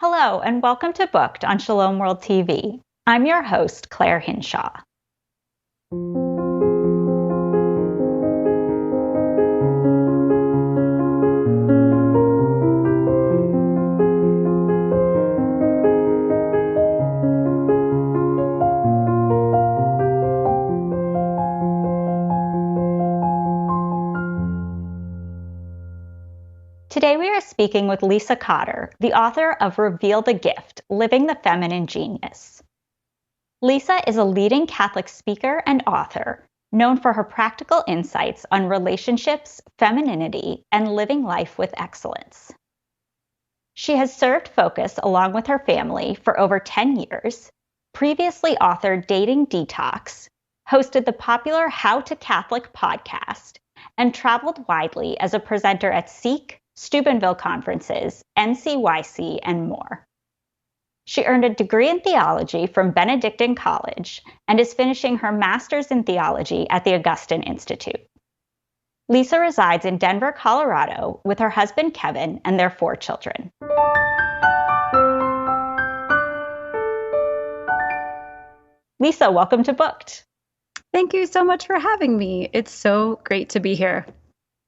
Hello, and welcome to Booked on Shalom World TV. I'm your host, Clare Hinshaw. Today we are speaking with Lisa Cotter, the author of Reveal the Gift, Living the Feminine Genius. Lisa is a leading Catholic speaker and author, known for her practical insights on relationships, femininity, and living life with excellence. She has served Focus along with her family for over 10 years, previously authored Dating Detox, hosted the popular How to Catholic podcast, and traveled widely as a presenter at Seek, Steubenville conferences, NCYC, and more. She earned a degree in theology from Benedictine College and is finishing her master's in theology at the Augustine Institute. Lisa resides in Denver, Colorado, with her husband Kevin and their 4 children. Lisa, welcome to Booked. Thank you so much for having me. It's so great to be here.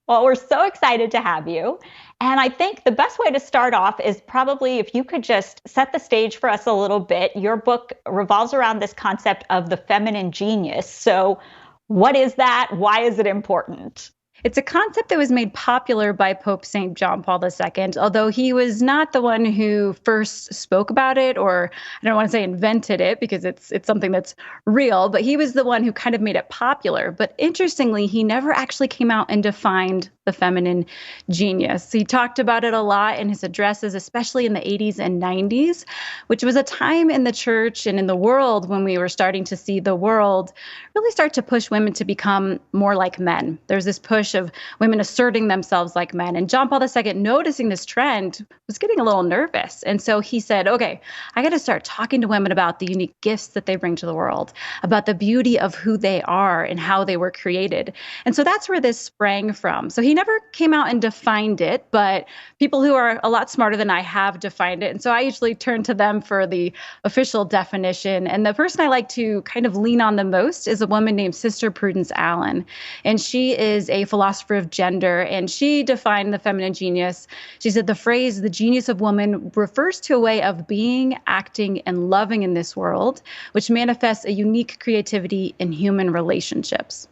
Well, we're so excited to have you. And I think the best way to start off is probably if you could just set the stage for us a little bit. Your book revolves around this concept of the feminine genius. So what is that? Why is it important? It's a concept that was made popular by Pope St. John Paul II, although he was not the one who first spoke about it, or I don't want to say invented it because it's something that's real, but he was the one who kind of made it popular. But interestingly, he never actually came out and defined the feminine genius. He talked about it a lot in his addresses, especially in the 80s and 90s, which was a time in the church and in the world when we were starting to see the world really start to push women to become more like men. There's this push of women asserting themselves like men. And John Paul II, noticing this trend, was getting a little nervous. And so he said, okay, I got to start talking to women about the unique gifts that they bring to the world, about the beauty of who they are and how they were created. And so that's where this sprang from. So he never came out and defined it, but people who are a lot smarter than I have defined it. And so I usually turn to them for the official definition. And the person I like to kind of lean on the most is a woman named Sister Prudence Allen. And she is a philosopher of gender, and she defined the feminine genius. She said the phrase, the genius of woman, refers to a way of being, acting, and loving in this world, which manifests a unique creativity in human relationships.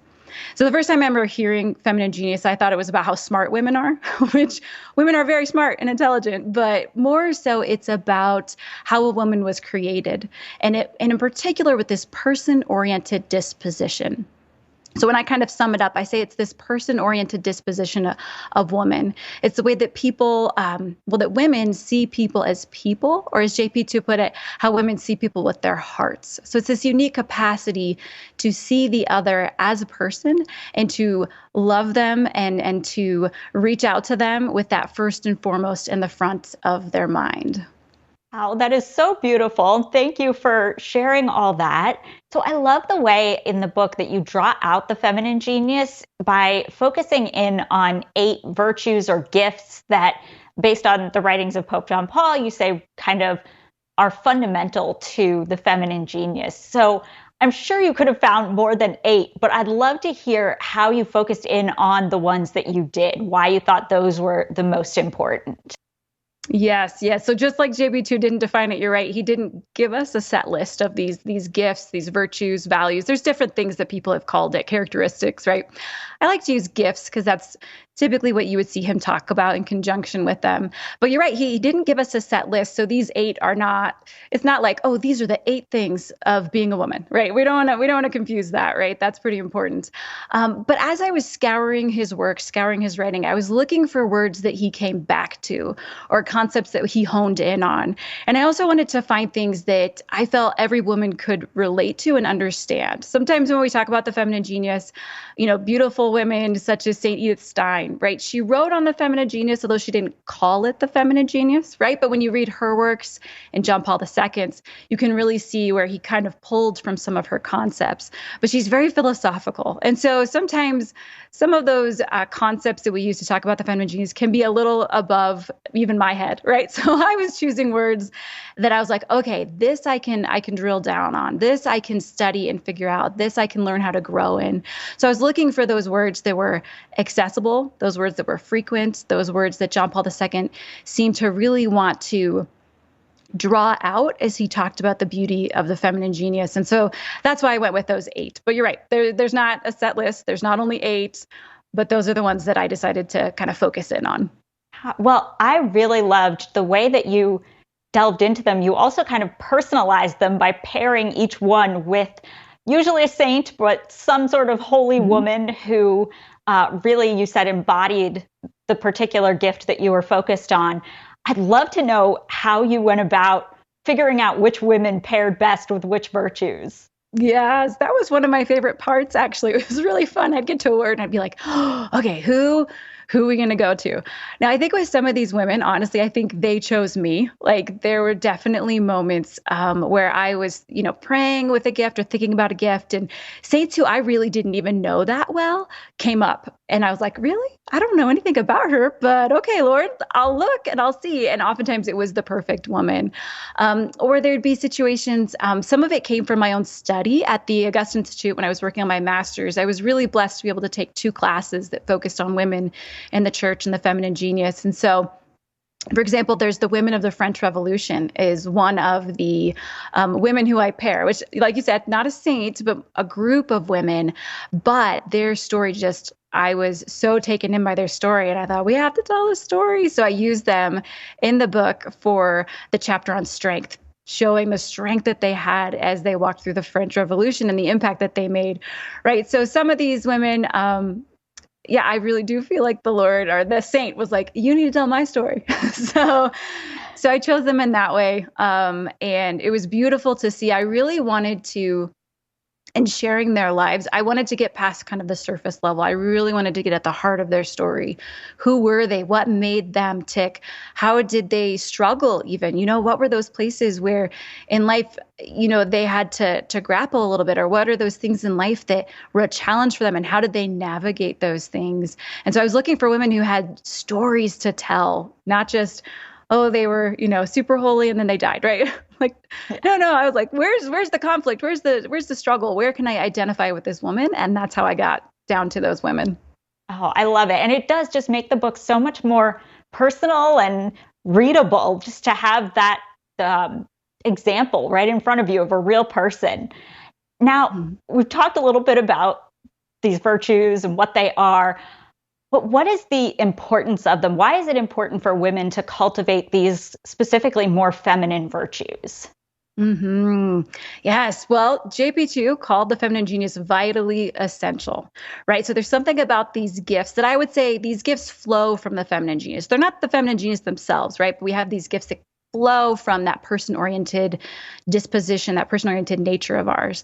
So the first time I remember hearing feminine genius, I thought it was about how smart women are, which women are very smart and intelligent, but more so it's about how a woman was created, and in particular with this person-oriented disposition. So when I kind of sum it up, I say it's this person-oriented disposition of woman. It's the way that people, that women see people as people, or as JP2 put it, how women see people with their hearts. So it's this unique capacity to see the other as a person and to love them and to reach out to them with that first and foremost in the front of their mind. Wow, that is so beautiful. Thank you for sharing all that. So I love the way in the book that you draw out the feminine genius by focusing in on 8 virtues or gifts that, based on the writings of Pope John Paul, you say kind of are fundamental to the feminine genius. So I'm sure you could have found more than 8, but I'd love to hear how you focused in on the ones that you did, why you thought those were the most important. Yes. So just like JB2 didn't define it, you're right. He didn't give us a set list of these gifts, these virtues, values. There's different things that people have called it, characteristics, right? I like to use gifts because that's typically what you would see him talk about in conjunction with them. But you're right, he didn't give us a set list. So these 8 are not, it's not like, oh, these are the 8 things of being a woman, right? We don't want to confuse that, right? That's pretty important. But as I was scouring his work, scouring his writing, I was looking for words that he came back to or concepts that he honed in on. And I also wanted to find things that I felt every woman could relate to and understand. Sometimes when we talk about the feminine genius, beautiful women such as St. Edith Stein design, right? She wrote on the feminine genius, although she didn't call it the feminine genius, right? But when you read her works and John Paul II's, you can really see where he kind of pulled from some of her concepts. But she's very philosophical. And so sometimes some of those concepts that we use to talk about the feminine genius can be a little above even my head, right? So I was choosing words that I was like, okay, this I can drill down on. This I can study and figure out. This I can learn how to grow in. So I was looking for those words that were accessible, those words that were frequent, those words that John Paul II seemed to really want to draw out as he talked about the beauty of the feminine genius. And so that's why I went with those 8. But you're right, there's not a set list. There's not only 8, but those are the ones that I decided to kind of focus in on. Well, I really loved the way that you delved into them. You also kind of personalized them by pairing each one with usually a saint, but some sort of holy woman who really, you said, embodied the particular gift that you were focused on. I'd love to know how you went about figuring out which women paired best with which virtues. Yes, that was one of my favorite parts, actually. It was really fun. I'd get to a word and I'd be like, oh, okay, who are we going to go to? Now, I think with some of these women, honestly, I think they chose me. Like there were definitely moments where I was, praying with a gift or thinking about a gift, and saints who I really didn't even know that well came up. And I was like, really? I don't know anything about her, but okay, Lord, I'll look and I'll see. And oftentimes it was the perfect woman. Or there'd be situations, some of it came from my own study at the Augustine Institute when I was working on my master's. I was really blessed to be able to take 2 classes that focused on women in the church and the feminine genius. And so, for example, there's the Women of the French Revolution is one of the women who I pair, which, like you said, not a saint, but a group of women. But their story I was so taken in by their story, and I thought, we have to tell this story. So I used them in the book for the chapter on strength, showing the strength that they had as they walked through the French Revolution and the impact that they made, right? So some of these women, I really do feel like the Lord or the saint was like, you need to tell my story. So I chose them in that way. And it was beautiful to see. I really wanted to, in sharing their lives, I wanted to get past kind of the surface level. I really wanted to get at the heart of their story. Who were they? What made them tick? How did they struggle even? What were those places where in life, they had to grapple a little bit? Or what are those things in life that were a challenge for them? And how did they navigate those things? And so I was looking for women who had stories to tell, not just, oh, they were, super holy and then they died, right? Like, no, I was like, where's the conflict? Where's the struggle? Where can I identify with this woman? And that's how I got down to those women. Oh, I love it. And it does just make the book so much more personal and readable, just to have that example right in front of you of a real person. Now, we've talked a little bit about these virtues and what they are. But what is the importance of them? Why is it important for women to cultivate these specifically more feminine virtues? Yes. Well, JP2 called the feminine genius vitally essential, right? So there's something about these gifts that I would say these gifts flow from the feminine genius. They're not the feminine genius themselves, right? But we have these gifts that flow from that person-oriented disposition, that person-oriented nature of ours.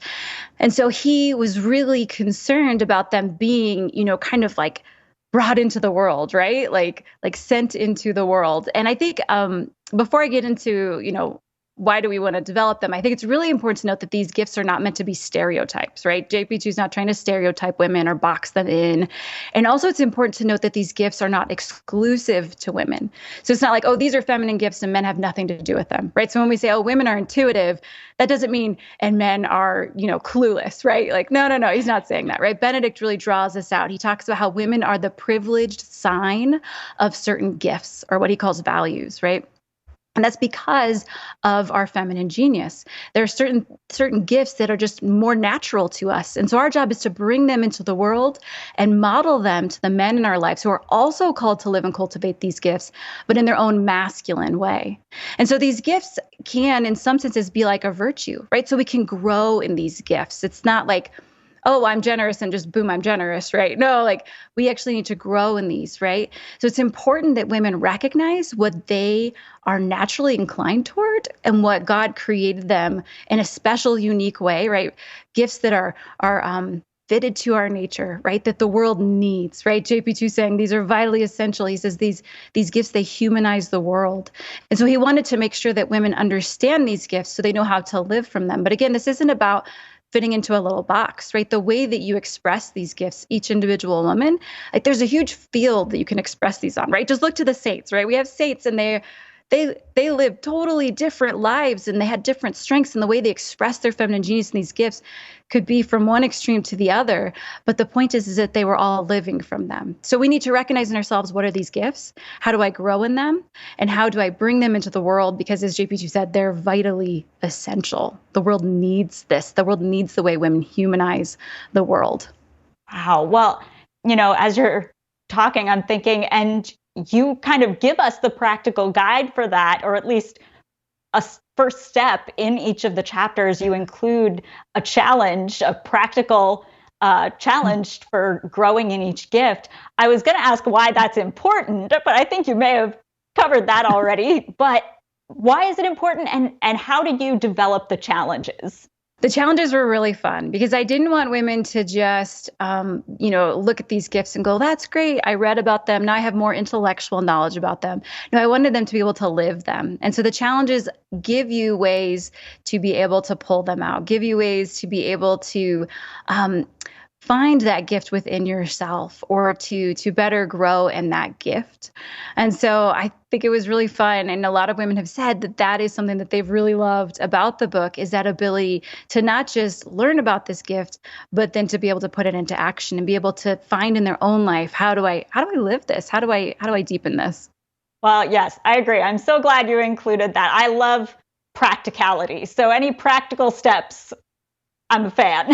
And so he was really concerned about them being, kind of like brought into the world, right? Like sent into the world. And I think before I get into, why do we want to develop them? I think it's really important to note that these gifts are not meant to be stereotypes, right? JP2 is not trying to stereotype women or box them in. And also it's important to note that these gifts are not exclusive to women. So it's not like, oh, these are feminine gifts and men have nothing to do with them, right? So when we say, oh, women are intuitive, that doesn't mean, and men are, clueless, right? Like, no, he's not saying that, right? Benedict really draws this out. He talks about how women are the privileged sign of certain gifts, or what he calls values, right? And that's because of our feminine genius. There are certain gifts that are just more natural to us. And so our job is to bring them into the world and model them to the men in our lives who are also called to live and cultivate these gifts, but in their own masculine way. And so these gifts can, in some senses, be like a virtue, right? So we can grow in these gifts. It's not like, oh, I'm generous and just boom, I'm generous, right? No, like we actually need to grow in these, right? So it's important that women recognize what they are naturally inclined toward and what God created them in a special, unique way, right? Gifts that are fitted to our nature, right? That the world needs, right? JP2 saying these are vitally essential. He says these gifts, they humanize the world. And so he wanted to make sure that women understand these gifts so they know how to live from them. But again, this isn't about fitting into a little box, right? The way that you express these gifts, each individual woman, like there's a huge field that you can express these on, right? Just look to the saints, right? We have saints and they live totally different lives and they had different strengths, and the way they express their feminine genius in these gifts could be from one extreme to the other. But the point is that they were all living from them. So we need to recognize in ourselves, what are these gifts? How do I grow in them? And how do I bring them into the world? Because as JP2 said, they're vitally essential. The world needs this. The world needs the way women humanize the world. Wow. Well, as you're talking, I'm thinking, and you kind of give us the practical guide for that, or at least a first step in each of the chapters. You include a challenge, a practical challenge for growing in each gift. I was going to ask why that's important, but I think you may have covered that already. But why is it important, and how do you develop the challenges? The challenges were really fun because I didn't want women to just, look at these gifts and go, that's great. I read about them. Now I have more intellectual knowledge about them. No, I wanted them to be able to live them. And so the challenges give you ways to be able to pull them out, give you ways to be able to find that gift within yourself, or to better grow in that gift. And so I think it was really fun. And a lot of women have said that is something that they've really loved about the book, is that ability to not just learn about this gift, but then to be able to put it into action and be able to find in their own life, how do I live this? How do I deepen this? Well, yes, I agree. I'm so glad you included that. I love practicality. So any practical steps, I'm a fan.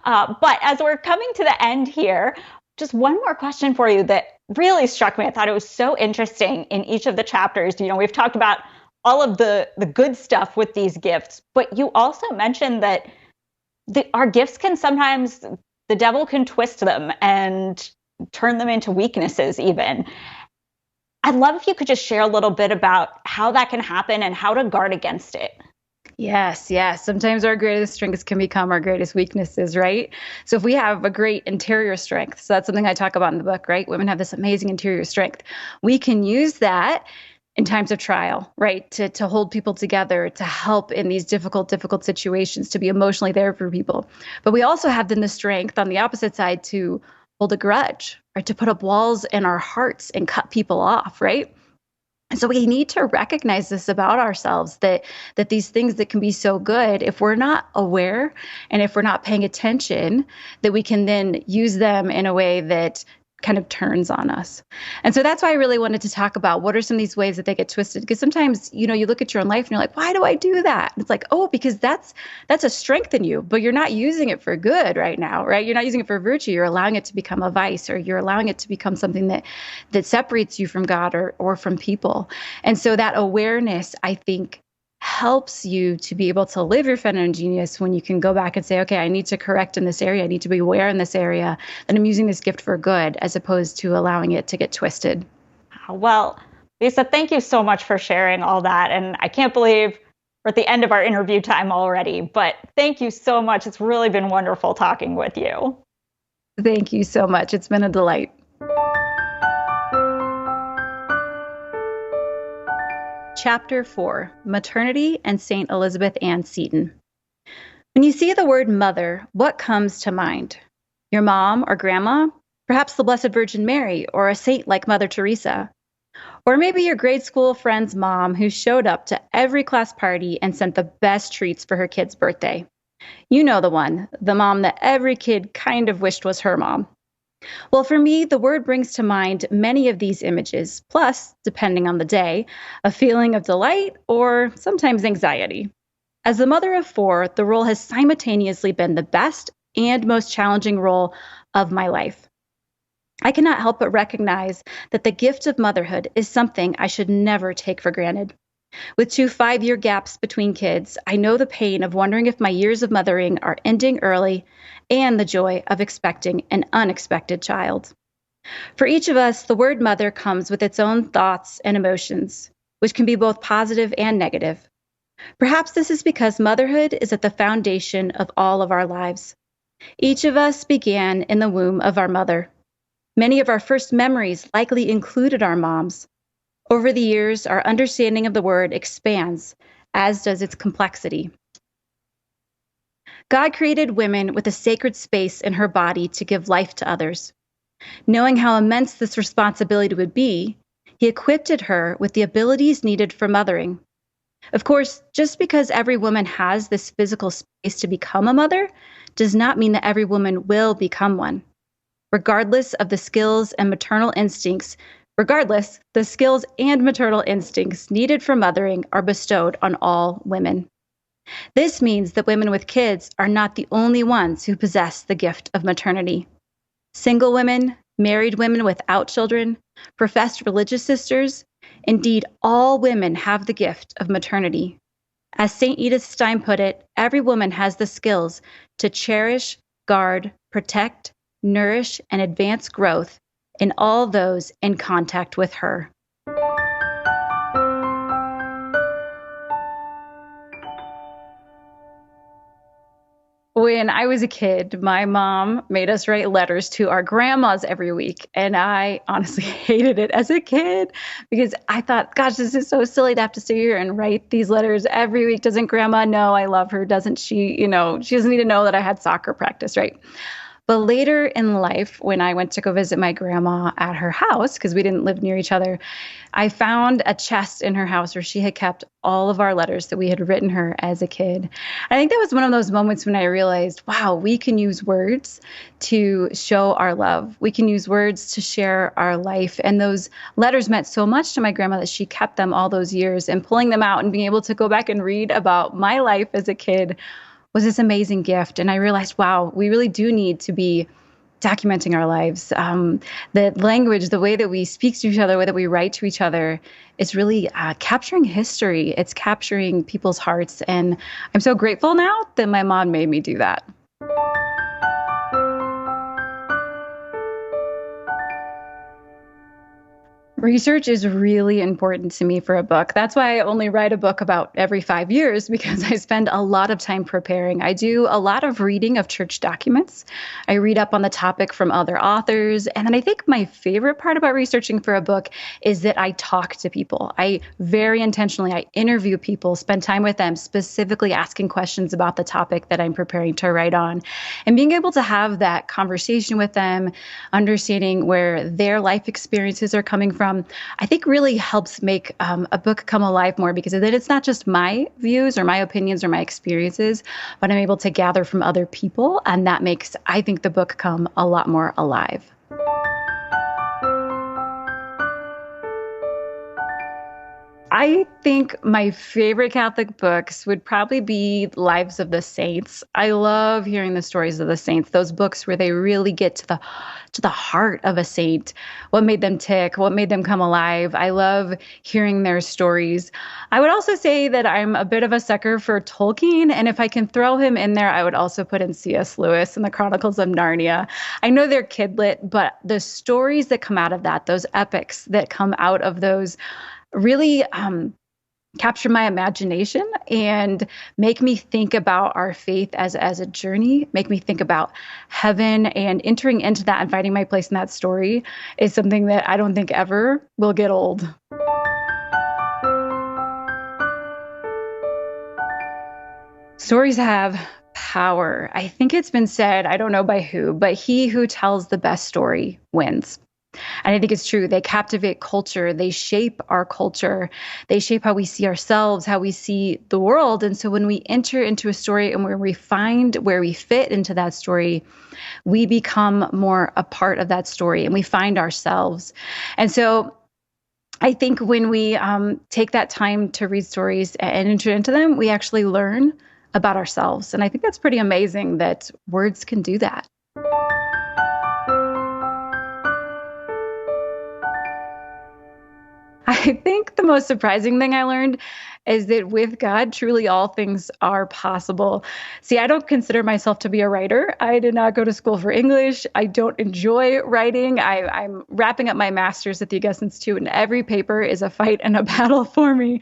But as we're coming to the end here, just one more question for you that really struck me. I thought it was so interesting in each of the chapters. We've talked about all of the good stuff with these gifts, but you also mentioned that our gifts can sometimes, the devil can twist them and turn them into weaknesses even. I'd love if you could just share a little bit about how that can happen and how to guard against it. Yes. Sometimes our greatest strengths can become our greatest weaknesses, right? So if we have a great interior strength, so that's something I talk about in the book, right? Women have this amazing interior strength. We can use that in times of trial, right? To hold people together, to help in these difficult situations, to be emotionally there for people. But we also have then the strength on the opposite side to hold a grudge, or to put up walls in our hearts and cut people off, right? And so we need to recognize this about ourselves, that these things that can be so good, if we're not aware and if we're not paying attention, that we can then use them in a way that kind of turns on us. And so that's why I really wanted to talk about what are some of these ways that they get twisted. Because sometimes, you look at your own life and you're like, why do I do that? And it's like, oh, because that's a strength in you, but you're not using it for good right now, right? You're not using it for virtue. You're allowing it to become a vice, or you're allowing it to become something that separates you from God or from people. And so that awareness, I think, helps you to be able to live your feminine genius when you can go back and say, okay, I need to correct in this area. I need to be aware in this area that I'm using this gift for good, as opposed to allowing it to get twisted. Well, Lisa, thank you so much for sharing all that. And I can't believe we're at the end of our interview time already, but thank you so much. It's really been wonderful talking with you. Thank you so much. It's been a delight. Chapter 4, Maternity and St. Elizabeth Ann Seton. When you see the word mother, what comes to mind? Your mom or grandma? Perhaps the Blessed Virgin Mary, or a saint like Mother Teresa? Or maybe your grade school friend's mom who showed up to every class party and sent the best treats for her kid's birthday. You know the one, the mom that every kid kind of wished was her mom. Well, for me, the word brings to mind many of these images, plus, depending on the day, a feeling of delight or sometimes anxiety. As the mother of 4, the role has simultaneously been the best and most challenging role of my life. I cannot help but recognize that the gift of motherhood is something I should never take for granted. With 2 5-year gaps between kids, I know the pain of wondering if my years of mothering are ending early, and the joy of expecting an unexpected child. For each of us, the word mother comes with its own thoughts and emotions, which can be both positive and negative. Perhaps this is because motherhood is at the foundation of all of our lives. Each of us began in the womb of our mother. Many of our first memories likely included our moms. Over the years, our understanding of the word expands, as does its complexity. God created women with a sacred space in her body to give life to others. Knowing how immense this responsibility would be, he equipped her with the abilities needed for mothering. Of course, just because every woman has this physical space to become a mother does not mean that every woman will become one. Regardless of the skills and maternal instincts, the skills and maternal instincts needed for mothering are bestowed on all women. This means that women with kids are not the only ones who possess the gift of maternity. Single women, married women without children, professed religious sisters, indeed, all women have the gift of maternity. As St. Edith Stein put it, every woman has the skills to cherish, guard, protect, nourish, and advance growth in all those in contact with her. When I was a kid, my mom made us write letters to our grandmas every week. And I honestly hated it as a kid because I thought, gosh, this is so silly to have to sit here and write these letters every week. Doesn't grandma know I love her? Doesn't she, she doesn't need to know that I had soccer practice, right? But later in life, when I went to go visit my grandma at her house, because we didn't live near each other, I found a chest in her house where she had kept all of our letters that we had written her as a kid. I think that was one of those moments when I realized, wow, we can use words to show our love. We can use words to share our life. And those letters meant so much to my grandma that she kept them all those years. And pulling them out and being able to go back and read about my life as a kid was this amazing gift. And I realized, wow, we really do need to be documenting our lives. The language, the way that we speak to each other, the way that we write to each other, is really capturing history. It's capturing people's hearts. And I'm so grateful now that my mom made me do that. Research is really important to me for a book. That's why I only write a book about every 5 years, because I spend a lot of time preparing. I do a lot of reading of church documents. I read up on the topic from other authors. And then I think my favorite part about researching for a book is that I talk to people. I very intentionally, I interview people, spend time with them, specifically asking questions about the topic that I'm preparing to write on. And being able to have that conversation with them, understanding where their life experiences are coming from, I think really helps make a book come alive more, because then it's not just my views or my opinions or my experiences, but I'm able to gather from other people. And that makes, I think, the book come a lot more alive. I think my favorite Catholic books would probably be Lives of the Saints. I love hearing the stories of the saints, those books where they really get to the heart of a saint, what made them tick, what made them come alive. I love hearing their stories. I would also say that I'm a bit of a sucker for Tolkien, and if I can throw him in there, I would also put in C.S. Lewis and the Chronicles of Narnia. I know they're kidlit, but the stories that come out of that, those epics that come out of those, really capture my imagination and make me think about our faith as a journey, make me think about heaven, and entering into that and finding my place in that story is something that I don't think ever will get old. Stories have power. I think it's been said, I don't know by who, but he who tells the best story wins. And I think it's true. They captivate culture. They shape our culture. They shape how we see ourselves, how we see the world. And so when we enter into a story and where we find where we fit into that story, we become more a part of that story and we find ourselves. And so I think when we take that time to read stories and enter into them, we actually learn about ourselves. And I think that's pretty amazing that words can do that. I think the most surprising thing I learned is that with God, truly all things are possible. See, I don't consider myself to be a writer. I did not go to school for English. I don't enjoy writing. I'm wrapping up my master's at the Augusta Institute, and every paper is a fight and a battle for me.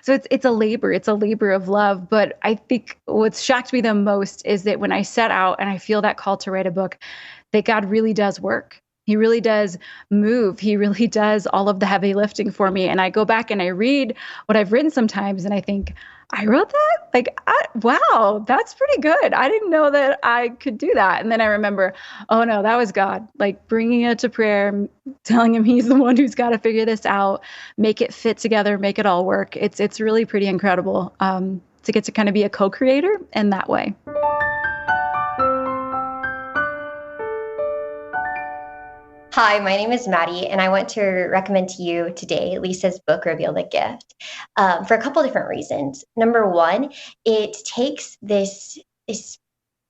So it's a labor. It's a labor of love. But I think what's shocked me the most is that when I set out and I feel that call to write a book, that God really does work. He really does move. He really does all of the heavy lifting for me. And I go back and I read what I've written sometimes and I think, I wrote that? Wow, that's pretty good. I didn't know that I could do that. And then I remember, oh no, that was God, like bringing it to prayer, telling him he's the one who's got to figure this out, make it fit together, make it all work. It's really pretty incredible to get to kind of be a co-creator in that way. Hi, my name is Maddie, and I want to recommend to you today Lisa's book, Reveal the Gift, for a couple different reasons. Number one, it takes this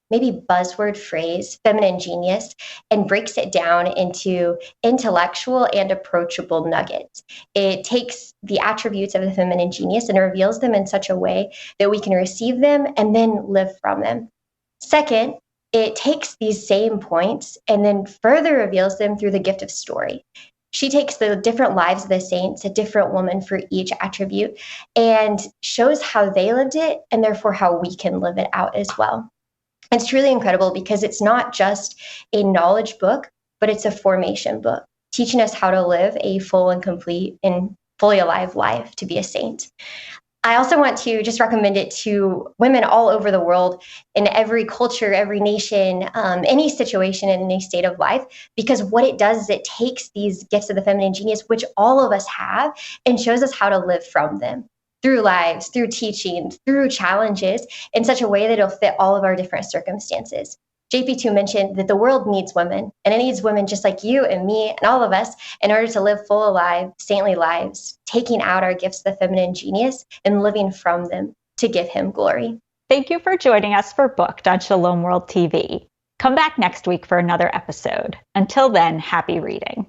maybe buzzword phrase, feminine genius, and breaks it down into intellectual and approachable nuggets. It takes the attributes of the feminine genius and reveals them in such a way that we can receive them and then live from them. Second, it takes these same points and then further reveals them through the gift of story. She takes the different lives of the saints, a different woman for each attribute, and shows how they lived it and therefore how we can live it out as well. It's truly incredible because it's not just a knowledge book, but it's a formation book, teaching us how to live a full and complete and fully alive life to be a saint. I also want to just recommend it to women all over the world, in every culture, every nation, any situation, in any state of life, because what it does is it takes these gifts of the feminine genius, which all of us have, and shows us how to live from them through lives, through teaching, through challenges, in such a way that it'll fit all of our different circumstances. JP2 mentioned that the world needs women, and it needs women just like you and me and all of us in order to live full, alive, saintly lives, taking out our gifts of the feminine genius and living from them to give him glory. Thank you for joining us for Booked on Shalom World TV. Come back next week for another episode. Until then, happy reading.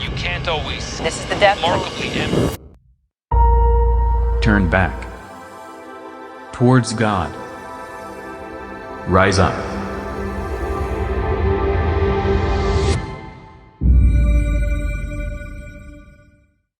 You can't always. This is the death. Remarkably Turn back towards God. Rise up.